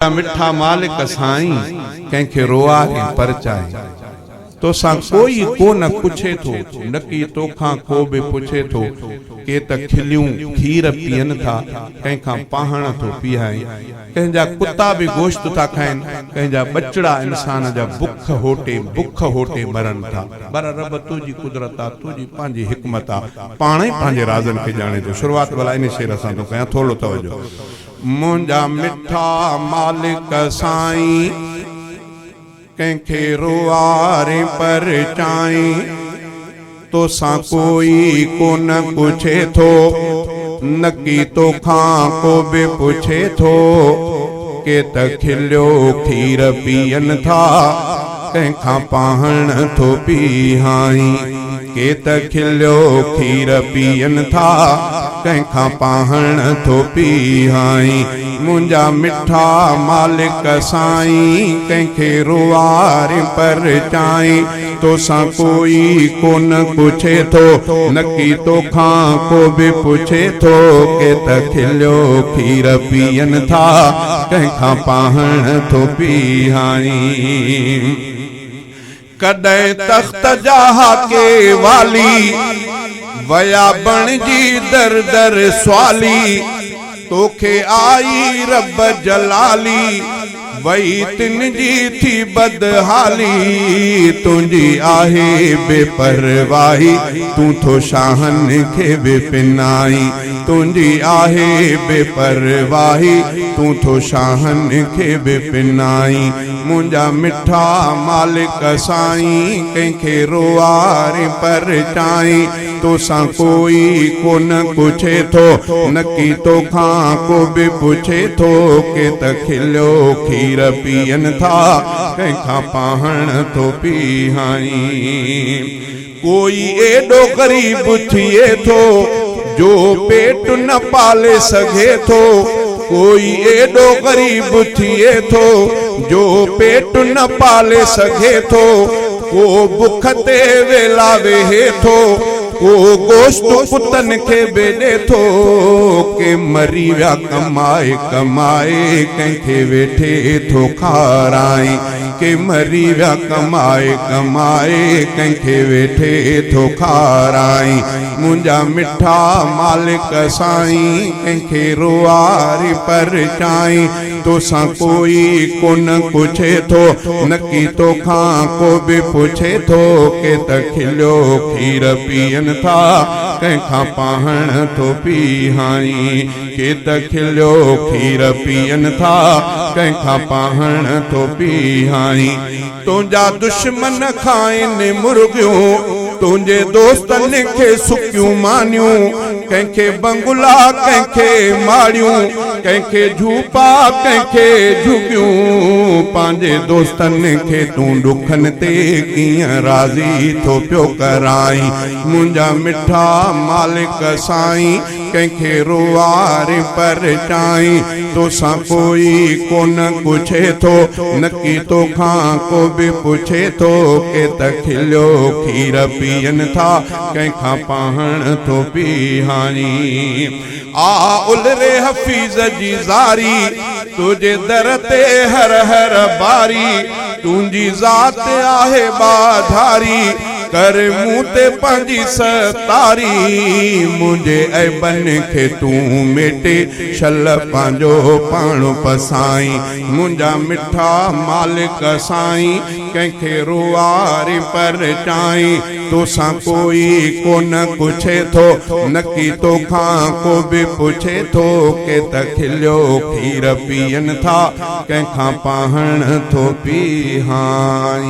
मिठा मालिक साईं कंहिंखे रोआरे परचाए तो सा कोई को न पुछे थो नकी तोखां को बि पुछे थो के त खिलियूं खीर पियन था कंहिंखां पाहण थो पीआई कंहिंजा कुत्ता भी गोश्त था खाइन कंहिंजा बचड़ा इंसान जा बुख होटे मरन था पर रब तुझी कुदरत आ तुझी पांजी हिकमत आ पाणे पांजे राज़न के जाने तो शुरुआत वाला इन शेर असां तो कया थोड़ो तवज्जो मुंजा मिठा मालिक साईं कंखे रोआरे परचाई तो सा कोई को न पुछे थो नकी तो खां को भी पुछे थो के त खिलियो खीर पियन था कंखा पाहण थो पीहाई के त खिलियो खीर पियन था कंखा पाहण थो पीहाई मुंजा मिठा मालिक साईं कंखे रोआरे परचाई तो सा कोई को न पुछे थो नकी तो खां को भी पुछे थो के त खिलियो खीर पियन था कंखा पाहण थो पीहाई कॾहिं तख्त जा के वाली वया बण जी दर दर स्वाली तोखे आई रब जलाली वही तिन जी थी बदहाली तुझी आहे बेपरवाही तू थो शाहन के बेपिनाई तुझी आहे बेपरवाही तू थो शाहन के बेपिनाई मुंजा मिठा मालिक साईं कंखे रोआरे परचाई तो सा कोई को न पुछे थो नकी तो खां को भी पुछे थो के त खिलियो खीर पियन था कंखा पाहण थो पीहाई कोई एडो गरीब थिए थो जो पेट न पाले सघे थो कोई एडो गरीब थिए थो जो पेट न पाले सघे थो को बुख ते वेला वेहे थो को गोश्त पुतन के बेदे थो के मरी व्या कमाए कमाए कंखे वेठे थो खाराई के मरी व्या कमाए कमाए कंखे वेठे थो खाराई मुंजा मिठा मालिक साईं कंखे रोआरे परचाई तो सा कोई को न पुछे थो नकी तो खां को भी पुछे थो के त खिलियो खीर पियन था कंखा पाहण थो पीहाई के त खिलियो खीर पियन था कंखा पाहण थो पीहाई तुंजा दुश्मन खाइन मुर्गियूं तुझे दोस्तन के सुकियूं मानियूं कंखे बंगुला कंखे माड़ियूं कंखे झूपा कंखे झुगियूं पांजे दोस्तन के तू दुखन ते कियां राज़ी थो पियो कराई मुंजा मिठा मालिक साईं कंखे रोआरे परचाई तो सा कोई को न पुछे थो नकी तो खां को भी पुछे थो के त खिलियो खीर पियन था कंखा पाहण थो पीहाई आ उलरे हफीज जी ज़ारी तुझे दर ते हर हर बारी तुझी ज़ात आहे बाधारी कर मुँह ते पंहिंजी सतारी मुझे ऐबन के तू मेटे छल पंहिंजो पाण पसाई मुंजा मिठा मालिक साईं कंखे रोआरे परचाई तो सा कोई को न पुछे थो नकी तो खां को भी पुछे थो के त खिलियो खीर पियन था कंखा पाहण थो पीहाई।